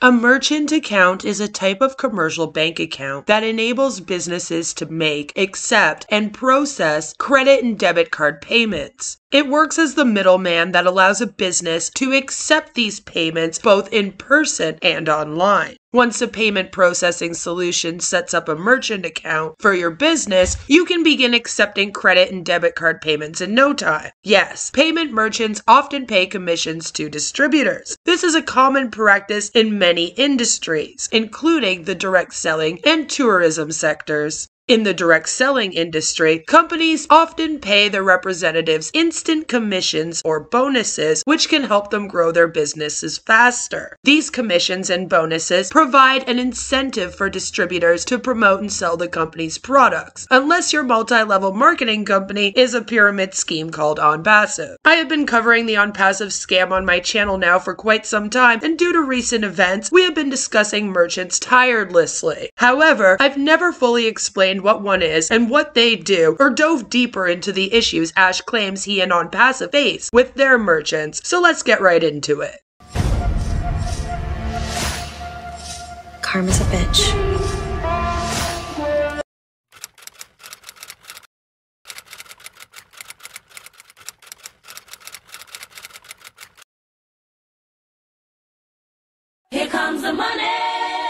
A merchant account is a type of commercial bank account that enables businesses to make, accept, and process credit and debit card payments. It works as the middleman that allows a business to accept these payments both in person and online. Once a payment processing solution sets up a merchant account for your business, you can begin accepting credit and debit card payments in no time. Yes, payment merchants often pay commissions to distributors. This is a common practice in many industries, including the direct selling and tourism sectors. In the direct selling industry, companies often pay their representatives instant commissions or bonuses, which can help them grow their businesses faster. These commissions and bonuses provide an incentive for distributors to promote and sell the company's products, unless your multi-level marketing company is a pyramid scheme called Onpassive. I have been covering the Onpassive scam on my channel now for quite some time, and due to recent events, we have been discussing merchants tirelessly. However, I've never fully explained what one is and what they do, or dove deeper into the issues Ash claims he and Onpassive face with their merchants, so let's get right into it. Karma's a bitch. Here comes the money.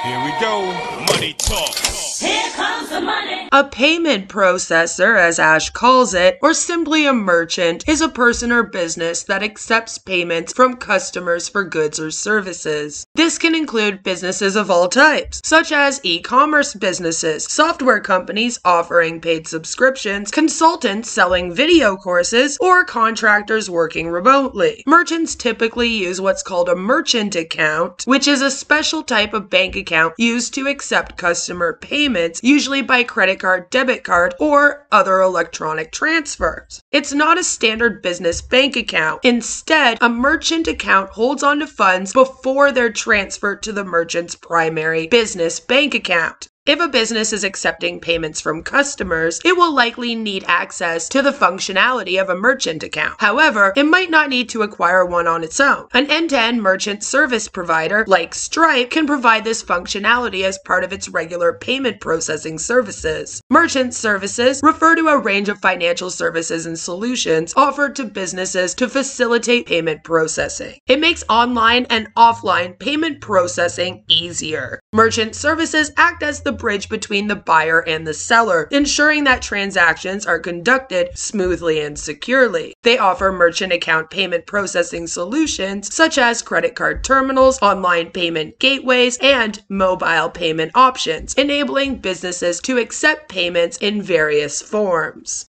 Here we go. Money talk. Here comes the money. A payment processor, as Ash calls it, or simply a merchant, is a person or business that accepts payments from customers for goods or services. This can include businesses of all types, such as e-commerce businesses, software companies offering paid subscriptions, consultants selling video courses, or contractors working remotely. Merchants typically use what's called a merchant account, which is a special type of bank account used to accept customer payments, usually by credit card, debit card, or other electronic transfers. It's not a standard business bank account. Instead, a merchant account holds onto funds before they're transferred to the merchant's primary business bank account. If a business is accepting payments from customers, it will likely need access to the functionality of a merchant account. However, it might not need to acquire one on its own. An end-to-end merchant service provider like Stripe can provide this functionality as part of its regular payment processing services. Merchant services refer to a range of financial services and solutions offered to businesses to facilitate payment processing. It makes online and offline payment processing easier. Merchant services act as the bridge between the buyer and the seller, ensuring that transactions are conducted smoothly and securely. They offer merchant account payment processing solutions such as credit card terminals, online payment gateways, and mobile payment options, enabling businesses to accept payments in various forms.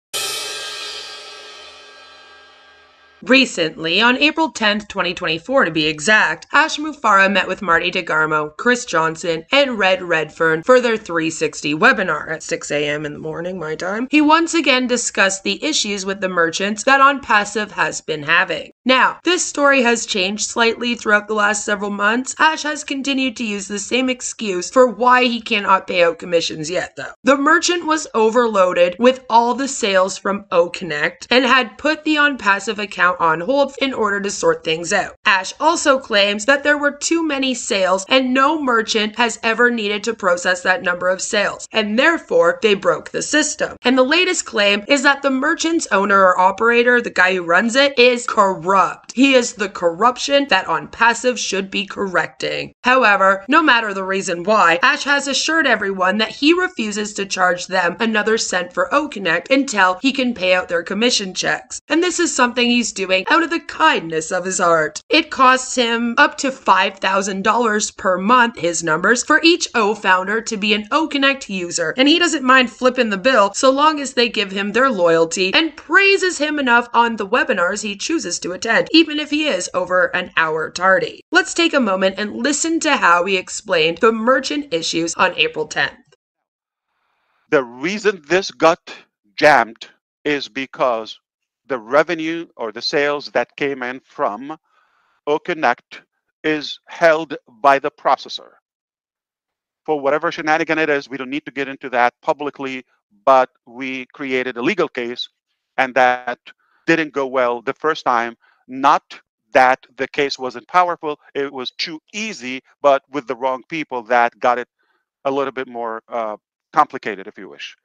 Recently, on April 10th, 2024 to be exact, Ash Mufareh met with Marty DeGarmo, Chris Johnson, and Red Redfern for their 360 webinar at 6 a.m. in the morning, my time. He once again discussed the issues with the merchants that Onpassive has been having. Now, this story has changed slightly throughout the last several months. Ash has continued to use the same excuse for why he cannot pay out commissions yet, though. The merchant was overloaded with all the sales from OConnect and had put the Onpassive account on hold in order to sort things out. Ash also claims that there were too many sales and no merchant has ever needed to process that number of sales, and therefore they broke the system. And the latest claim is that the merchant's owner or operator, the guy who runs it, is corrupt. He is the corruption that Onpassive should be correcting. However, no matter the reason why, Ash has assured everyone that he refuses to charge them another cent for OConnect until he can pay out their commission checks. And this is something he's doing out of the kindness of his heart. It costs him up to $5,000 per month, his numbers, for each O founder to be an OConnect user, and he doesn't mind flipping the bill so long as they give him their loyalty and praises him enough on the webinars he chooses to attend, even if he is over an hour tardy. Let's take a moment and listen to how he explained the merchant issues on April 10th. The reason this got jammed is because the revenue or the sales that came in from OConnect is held by the processor. For whatever shenanigan it is, we don't need to get into that publicly, but we created a legal case and that didn't go well the first time, not that the case wasn't powerful. It was too easy, but with the wrong people that got it a little bit more complicated, if you wish.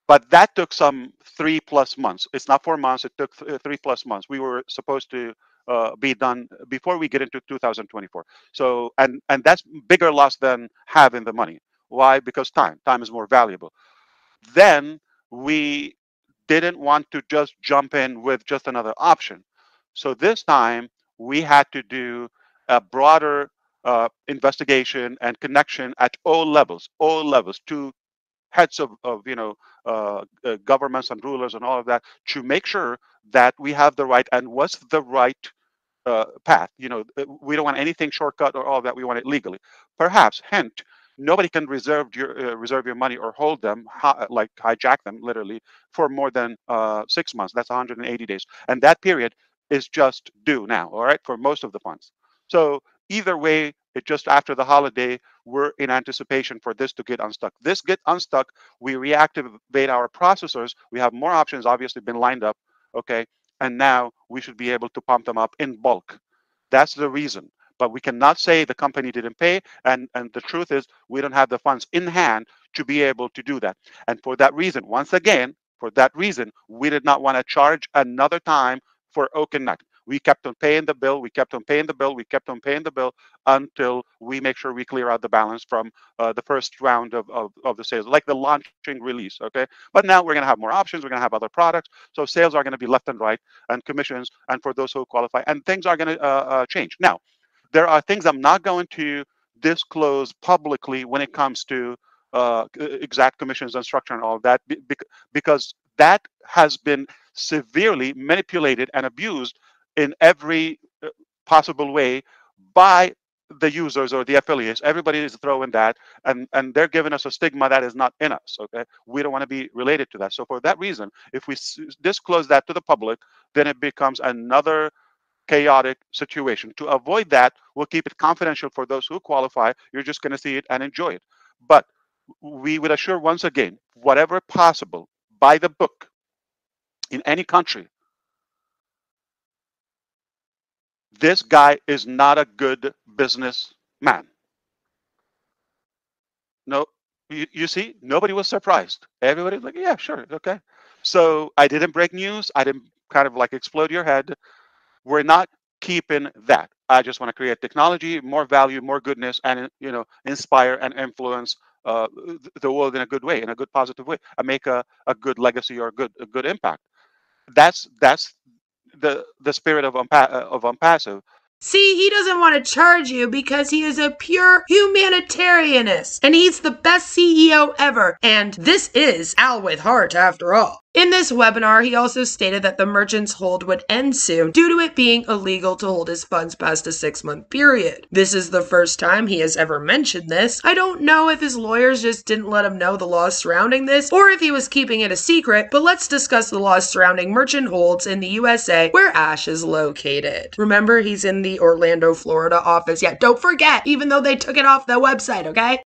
But that took some 3+ months. It's not 4 months. It took 3+ months. We were supposed to be done before we get into 2024. So, and that's bigger loss than having the money. Why? Because time is more valuable. Then we didn't want to just jump in with just another option. So this time we had to do a broader investigation and connection at all levels, to heads of governments and rulers and all of that, to make sure that we have the right and what's the right path. We don't want anything shortcut or all of that. We want it legally. Perhaps, hint, nobody can reserve your money or hold them, like hijack them, literally, for more than 6 months. That's 180 days, and that period is just due now. All right, for most of the funds. So either way, it just after the holiday, we're in anticipation for this to get unstuck. This get unstuck, we reactivate our processors. We have more options, obviously, been lined up. Okay, and now we should be able to pump them up in bulk. That's the reason. But we cannot say the company didn't pay, and the truth is we don't have the funds in hand to be able to do that. And for that reason, once again, for that reason, we did not want to charge another time for OpenNet. We kept on paying the bill. We kept on paying the bill. We kept on paying the bill until we make sure we clear out the balance from the first round of the sales, like the launching release. Okay, but now we're going to have more options. We're going to have other products, so sales are going to be left and right, and commissions, and for those who qualify, and things are going to change. Now, there are things I'm not going to disclose publicly when it comes to exact commissions and structure and all of that, because that has been severely manipulated and abused in every possible way by the users or the affiliates. Everybody is throwing that, and they're giving us a stigma that is not in us. Okay, we don't want to be related to that. So for that reason, if we disclose that to the public, then it becomes another chaotic situation. To avoid that, we'll keep it confidential for those who qualify. You're just going to see it and enjoy it. But we would assure once again, whatever possible, by the book, in any country, this guy is not a good businessman. No, you see, nobody was surprised. Everybody's like, yeah, sure, okay. So I didn't break news. I didn't kind of like explode your head. We're not keeping that. I just want to create technology, more value, more goodness, and inspire and influence the world in a good way, in a good positive way. I make a good legacy or a good impact. That's the spirit of Onpassive. See, he doesn't want to charge you because he is a pure humanitarianist, and he's the best CEO ever, and this is Al with heart after all. In this webinar, he also stated that the merchant's hold would end soon due to it being illegal to hold his funds past a 6-month period. This is the first time he has ever mentioned this. I don't know if his lawyers just didn't let him know the laws surrounding this, or if he was keeping it a secret, but let's discuss the laws surrounding merchant holds in the USA where Ash is located. Remember, he's in the Orlando, Florida office. Yeah, don't forget, even though they took it off the website, okay?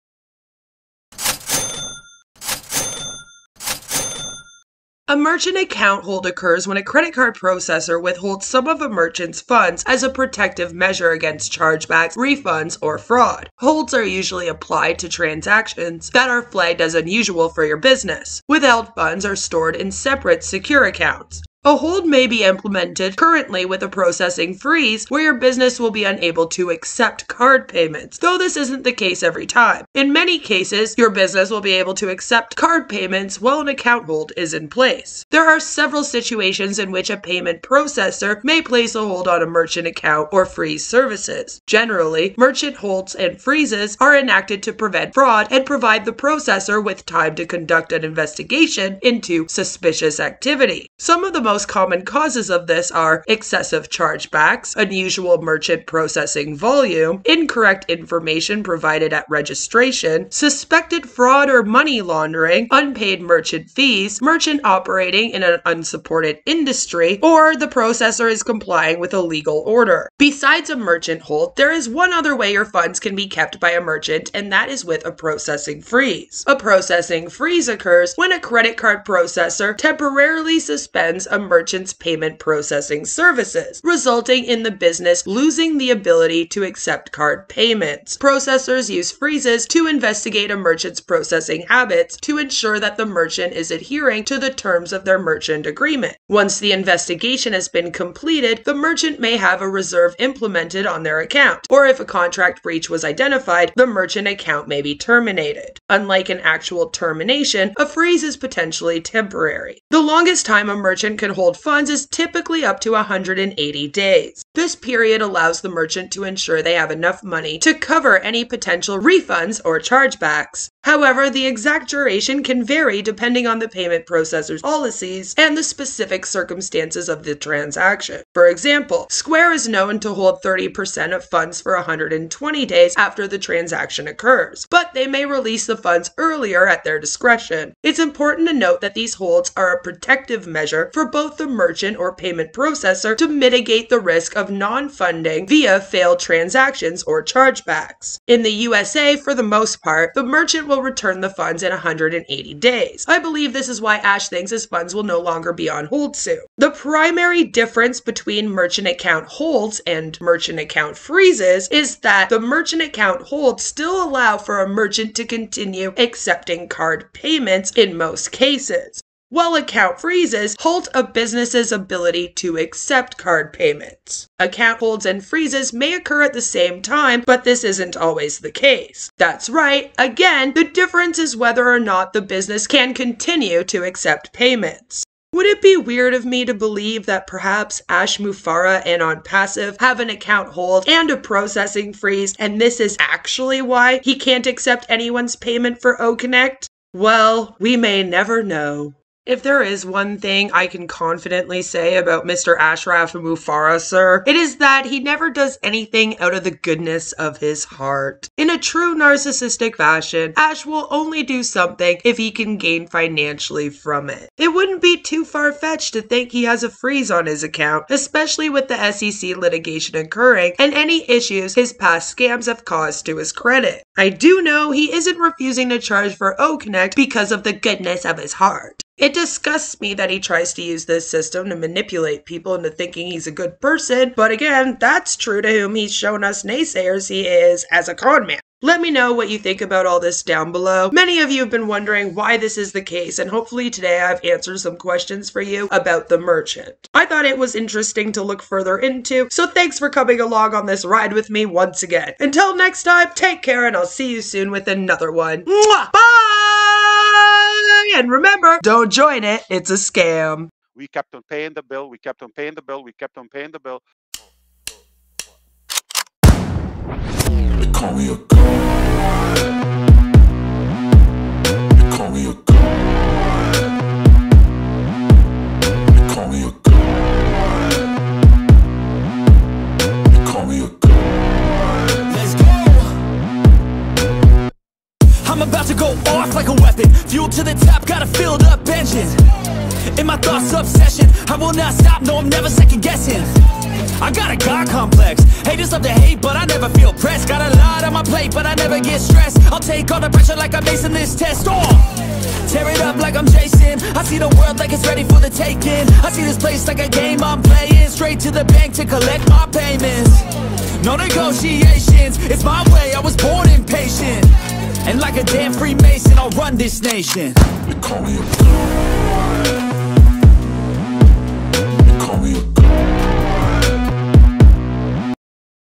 A merchant account hold occurs when a credit card processor withholds some of a merchant's funds as a protective measure against chargebacks, refunds, or fraud. Holds are usually applied to transactions that are flagged as unusual for your business. Withheld funds are stored in separate secure accounts. A hold may be implemented currently with a processing freeze where your business will be unable to accept card payments, though this isn't the case every time. In many cases, your business will be able to accept card payments while an account hold is in place. There are several situations in which a payment processor may place a hold on a merchant account or freeze services. Generally, merchant holds and freezes are enacted to prevent fraud and provide the processor with time to conduct an investigation into suspicious activity. Some of the most common causes of this are excessive chargebacks, unusual merchant processing volume, incorrect information provided at registration, suspected fraud or money laundering, unpaid merchant fees, merchant operating in an unsupported industry, or the processor is complying with a legal order. Besides a merchant hold, there is one other way your funds can be kept by a merchant, and that is with a processing freeze. A processing freeze occurs when a credit card processor temporarily suspends a merchant's payment processing services, resulting in the business losing the ability to accept card payments. Processors use freezes to investigate a merchant's processing habits to ensure that the merchant is adhering to the terms of their merchant agreement. Once the investigation has been completed, the merchant may have a reserve implemented on their account, or if a contract breach was identified, the merchant account may be terminated. Unlike an actual termination, a freeze is potentially temporary. The longest time a merchant can hold funds is typically up to 180 days. This period allows the merchant to ensure they have enough money to cover any potential refunds or chargebacks. However, the exact duration can vary depending on the payment processor's policies and the specific circumstances of the transaction. For example, Square is known to hold 30% of funds for 120 days after the transaction occurs, but they may release the funds earlier at their discretion. It's important to note that these holds are a protective measure for both the merchant or payment processor to mitigate the risk of non-funding via failed transactions or chargebacks. In the USA, for the most part, the merchant will return the funds in 180 days. I believe this is why Ash thinks his funds will no longer be on hold soon. The primary difference between merchant account holds and merchant account freezes is that the merchant account holds still allow for a merchant to continue accepting card payments in most cases, while account freezes halt a business's ability to accept card payments. Account holds and freezes may occur at the same time, but this isn't always the case. That's right, again, the difference is whether or not the business can continue to accept payments. Would it be weird of me to believe that perhaps Ash Mufara and Onpassive have an account hold and a processing freeze, and this is actually why he can't accept anyone's payment for OConnect? Well, we may never know. If there is one thing I can confidently say about Mr. Ashraf Mufara, sir, it is that he never does anything out of the goodness of his heart. In a true narcissistic fashion, Ash will only do something if he can gain financially from it. It wouldn't be too far-fetched to think he has a freeze on his account, especially with the SEC litigation occurring and any issues his past scams have caused to his credit. I do know he isn't refusing to charge for OConnect because of the goodness of his heart. It disgusts me that he tries to use this system to manipulate people into thinking he's a good person, but again, that's true to whom he's shown us naysayers he is as a con man. Let me know what you think about all this down below. Many of you have been wondering why this is the case, and hopefully today I've answered some questions for you about the merchant. I thought it was interesting to look further into, so thanks for coming along on this ride with me once again. Until next time, take care, and I'll see you soon with another one. Mwah! Bye! And remember, don't join it, it's a scam. We kept on paying the bill, we kept on paying the bill, we kept on paying the bill. They call me a god. They call me a god. They call me a god. They call me a god. Let's go. I'm about to go off like a weapon. Fuel to the top, got a filled up engine. In my thoughts, obsession. I will not stop, no, I'm never second guessing. I got a God complex. Haters love to hate, but I never feel pressed. Got a lot on my plate, but I never get stressed. I'll take all the pressure like I'm acing this test. Tear it up like I'm Jason. I see the world like it's ready for the taking. I see this place like a game I'm playing. Straight to the bank to collect my payments. No negotiations, it's my way, I was born impatient. And like a damn Freemason, I'll run this nation. They call me a god.